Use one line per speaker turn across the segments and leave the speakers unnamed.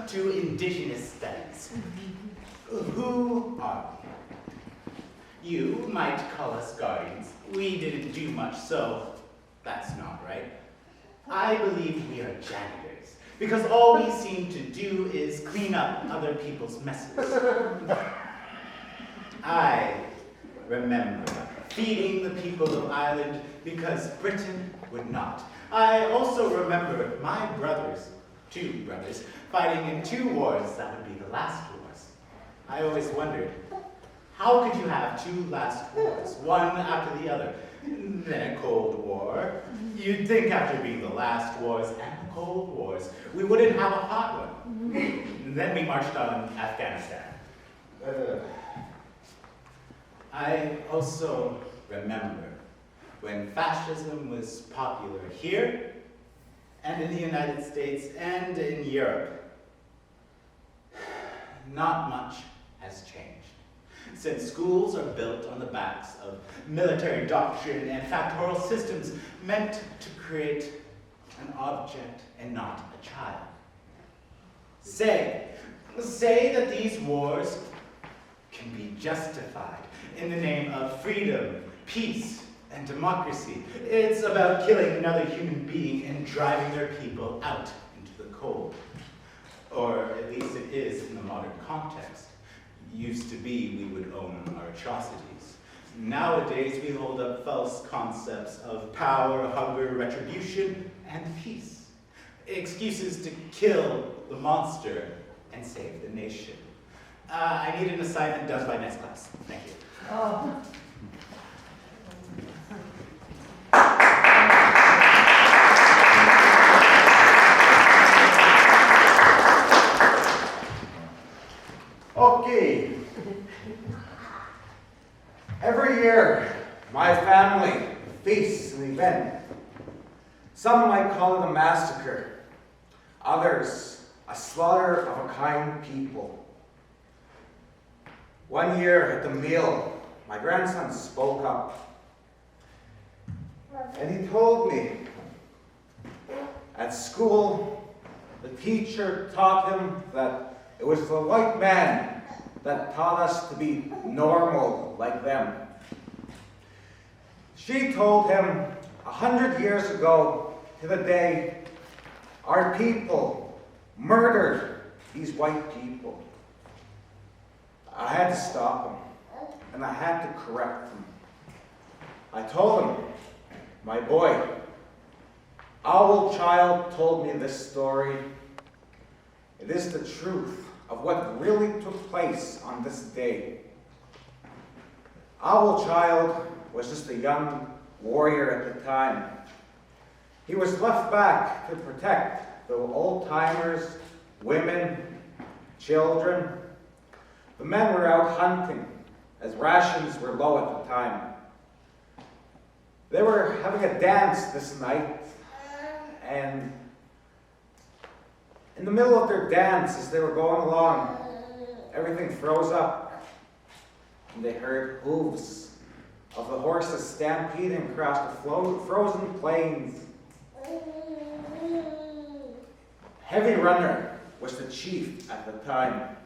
to indigenous studies. Who are we? You might call us guardians. We didn't do much, so that's not right. I believe we are janitors, because all we seem to do is clean up other people's messes. I remember feeding the people of Ireland because Britain would not. I also remember my brothers, 2 brothers, fighting in 2 wars that would be the last wars. I always wondered, how could you have 2 last wars, one after the other? Then a Cold War. You'd think after being the last wars and the Cold Wars, we wouldn't have a hot one. And then we marched on Afghanistan. I also remember when fascism was popular here, and in the United States, and in Europe. Not much has changed. Since schools are built on the backs of military doctrine and factorial systems meant to create an object and not a child. Say that these wars can be justified in the name of freedom, peace, and democracy. It's about killing another human being and driving their people out into the cold. Or at least it is in the modern context. Used to be we would own our atrocities. Nowadays we hold up false concepts of power, hunger, retribution, and peace. Excuses to kill the monster and save the nation. I need an assignment done by next class. Thank you.
Oh.
Okay. Every year, my family feasts an event. Some might call it a massacre. Others, a slaughter of a kind people. One year at the meal, my grandson spoke up. And he told me, at school, the teacher taught him that it was the white man that taught us to be normal like them. She told him 100 years ago to the day, our people murdered these white people. I had to stop him, and I had to correct him. I told him, my boy, Owl Child told me this story. It is the truth of what really took place on this day. Owl Child was just a young warrior at the time. He was left back to protect the old-timers, women, children. The men were out hunting, as rations were low at the time. They were having a dance this night, and in the middle of their dance, as they were going along, everything froze up, and they heard hooves of the horses stampeding across the frozen plains. Heavy Runner was the chief at the time.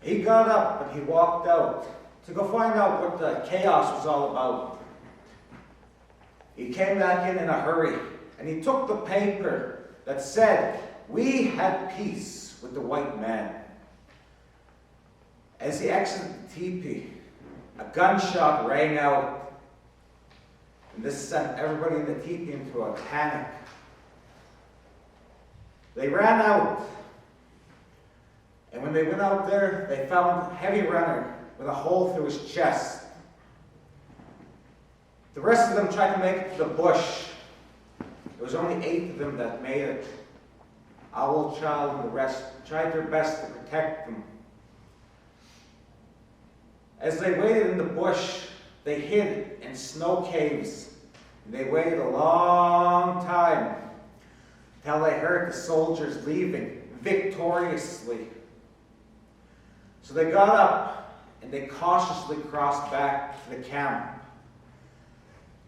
He got up and he walked out to go find out what the chaos was all about. He came back in a hurry, and he took the paper that said, we had peace with the white man. As he exited the teepee, a gunshot rang out, and this sent everybody in the teepee into a panic. They ran out, and when they went out there, they found Heavy Runner with a hole through his chest. The rest of them tried to make it to the bush. There was only 8 of them that made it. Owl Child and the rest tried their best to protect them. As they waited in the bush, they hid in snow caves. And they waited a long time until they heard the soldiers leaving victoriously. So they got up and they cautiously crossed back to the camp.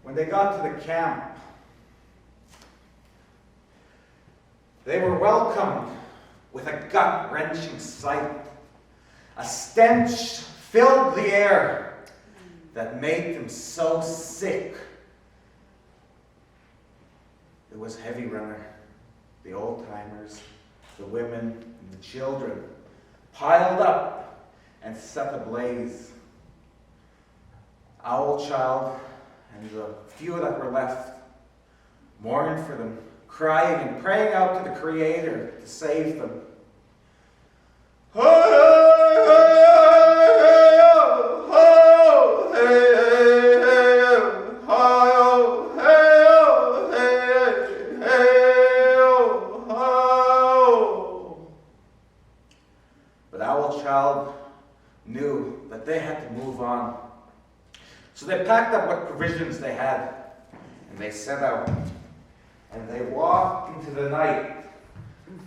When they got to the camp, they were welcomed with a gut-wrenching sight. A stench filled the air that made them so sick. It was heavy runner, the old-timers, the women, and the children, piled up and set ablaze. Owl Child and the few that were left mourned for them, crying and praying out to the Creator to save them. But Owl Child knew that they had to move on. So they packed up what provisions they had, and they set out. And they walked into the night,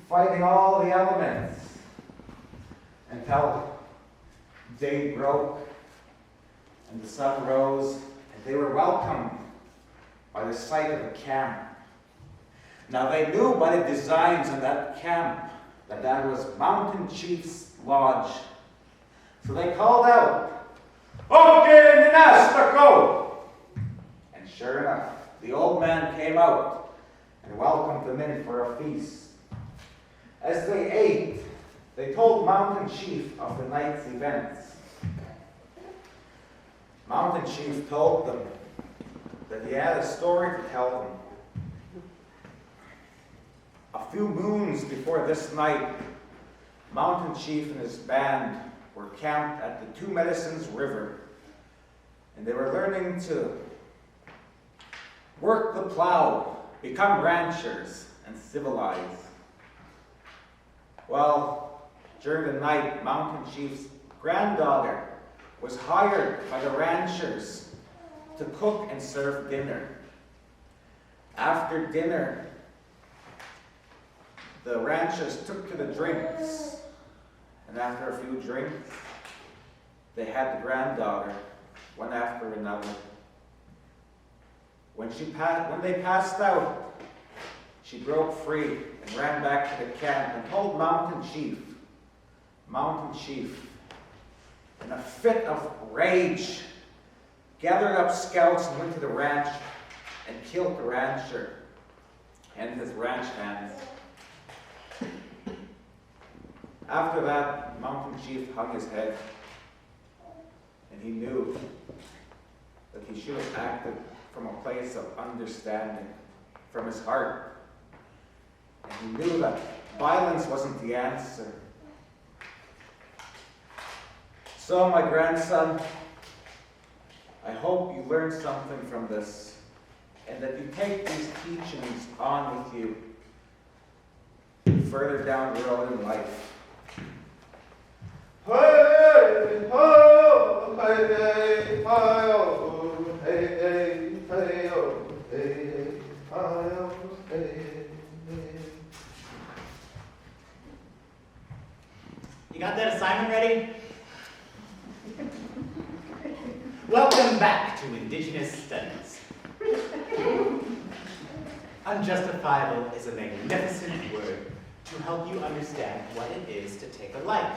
fighting all the elements, until day broke, and the sun rose, and they were welcomed by the sight of a camp. Now they knew by the designs on that camp that that was Mountain Chief's lodge. So they called out, "Okay, Ninastaco!" And sure enough, the old man came out and welcomed them in for a feast. As they ate, they told Mountain Chief of the night's events. Mountain Chief told them that he had a story to tell them. A few moons before this night, Mountain Chief and his band were camped at the Two Medicines River, and they were learning to work the plow, become ranchers, and civilize. Well, during the night, Mountain Chief's granddaughter was hired by the ranchers to cook and serve dinner. After dinner, the ranchers took to the drinks, and after a few drinks, they had the granddaughter, one after another. When they passed out, she broke free and ran back to the camp and told Mountain Chief, in a fit of rage, gathered up scouts and went to the ranch and killed the rancher and his ranch hands. After that, Mountain Chief hung his head, and he knew that he should have acted from a place of understanding, from his heart. And he knew that violence wasn't the answer. So, my grandson, I hope you learned something from this, and that you take these teachings on with you further down the road in life. Hey, ho, hey, hey, ho, hey, hey, hey, ho, hey, ho, hey, hey.
You got that assignment ready? Welcome back to Indigenous Studies. Unjustifiable is a magnificent word to help you understand what it is to take a life.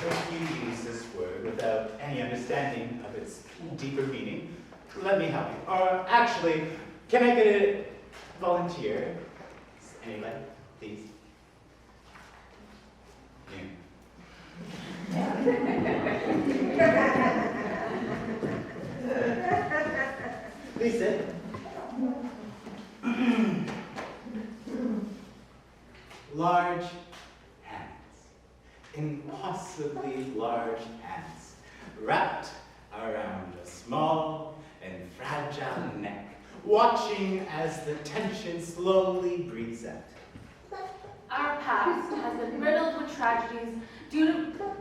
If you use this word without any understanding of its deeper meaning, let me help you. Or actually, can I get a volunteer? Anybody, please? Please sit. Large hands, impossibly large hands, wrapped around a small and fragile neck, watching as the tension slowly breathes out.
Our past has been riddled with tragedies due to...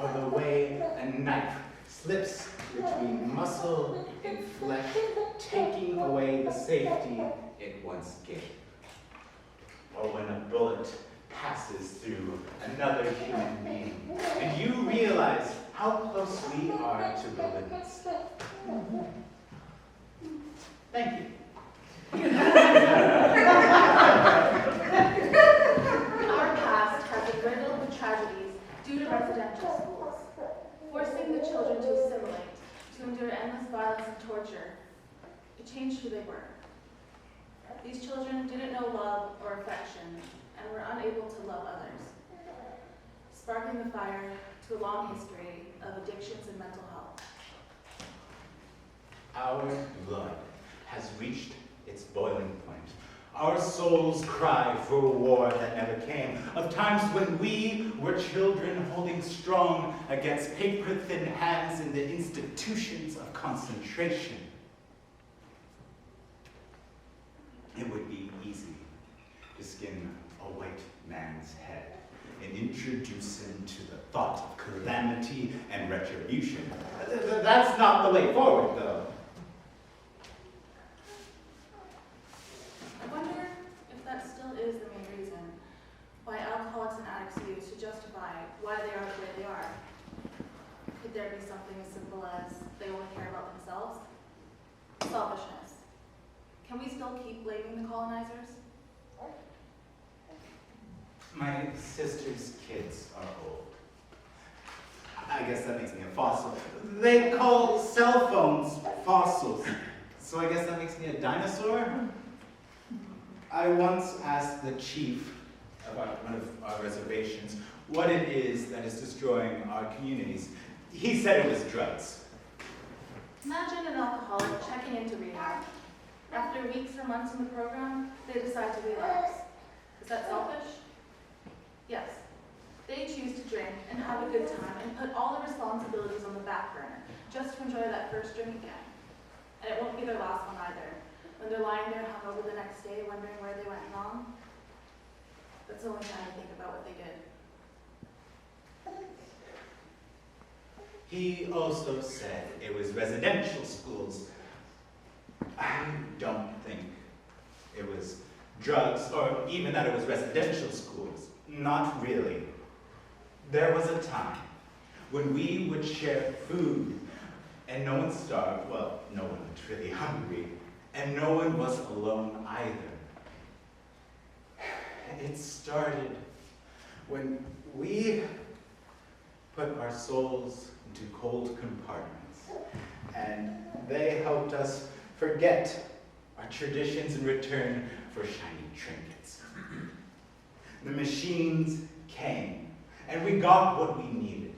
Or the way a knife slips between muscle and flesh, taking away the safety it once gave. Or when a bullet passes through another human being, and you realize how close we are to the limits. Thank you.
Our past has been riddled with tragedies due to residential schools, forcing the children to assimilate, to endure endless violence and torture. It changed who they were. These children didn't know love or affection and were unable to love others, sparking the fire to a long history of addictions and mental health.
Our blood has reached its boiling point. Our souls cry for a war that never came, of times when we were children holding strong against paper-thin hands in the institutions of concentration. It would be easy to skin a white man's head and introduce him to the thought of calamity and retribution. That's not the way forward, though.
I wonder if that still is the main reason why alcoholics and addicts use to justify why they are the way they are. Could there be something as simple as they only care about themselves? Selfishness. Can we still keep blaming the colonizers?
My sister's kids are old. I guess that makes me a fossil. They call cell phones fossils, so I guess that makes me a dinosaur? I once asked the chief about one of our reservations what it is that is destroying our communities. He said it was drugs.
Imagine an alcoholic checking into rehab. After weeks or months in the program, they decide to relapse. Is that selfish? Yes. They choose to drink and have a good time and put all the responsibilities on the back burner just to enjoy that first drink again. And it won't be their last one either. When they're lying there hungover the next day wondering where they went wrong, that's the only time they think about what they did.
He also said it was residential schools. I don't think it was drugs or even that it was residential schools. Not really. There was a time when we would share food and no one starved. Well, no one was really hungry. And no one was alone either. It started when we put our souls into cold compartments, and they helped us forget our traditions in return for shiny trinkets. The machines came, and we got what we needed.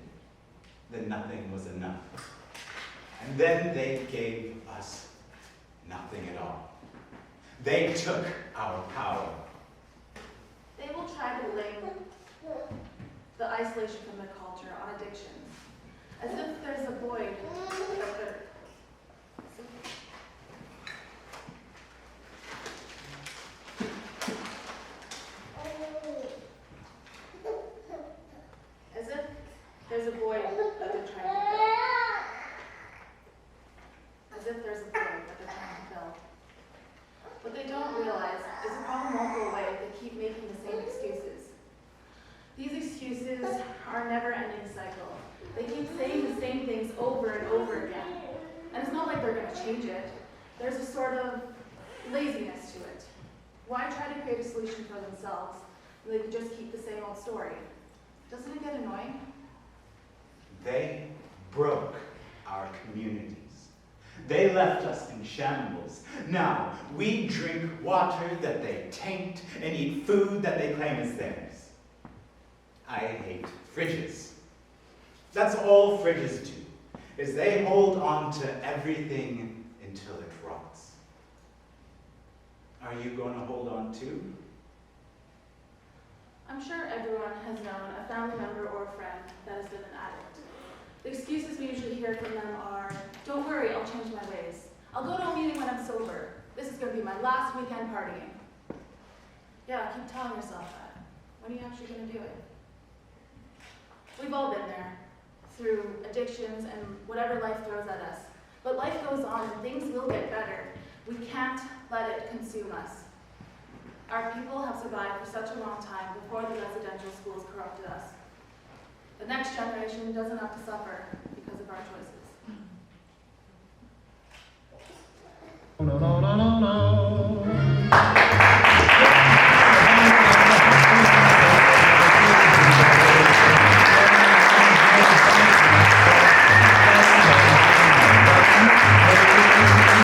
Then nothing was enough. And then they gave us nothing at all. They took our power.
They will try to blame the isolation from their culture on addictions, as if there's a void that they're trying to fill. As if there's a void that they're trying to fill. What they don't realize is the problem won't go away if they keep making the same excuses. These excuses are a never-ending cycle. They keep saying the same things over and over again. And it's not like they're going to change it. There's a sort of laziness to it. Why try to create a solution for themselves when they could just keep the same old story? Doesn't it get annoying?
They broke our communities. They left us in shambles. Now, we drink water that they taint and eat food that they claim is theirs. I hate fridges. That's all fridges do, is they hold on to everything until it rots. Are you going to hold on too?
I'm sure everyone has known a family member or a friend that has been an addict. The excuses we usually hear from them are, don't worry, I'll change my ways. I'll go to a meeting when I'm sober. This is going to be my last weekend partying. Yeah, keep telling yourself that. When are you actually going to do it? We've all been there, through addictions and whatever life throws at us. But life goes on and things will get better. We can't let it consume us. Our people have survived for such a long time before the residential schools corrupted us. The next generation doesn't have to suffer because of our choices.
No, no, no, no, no.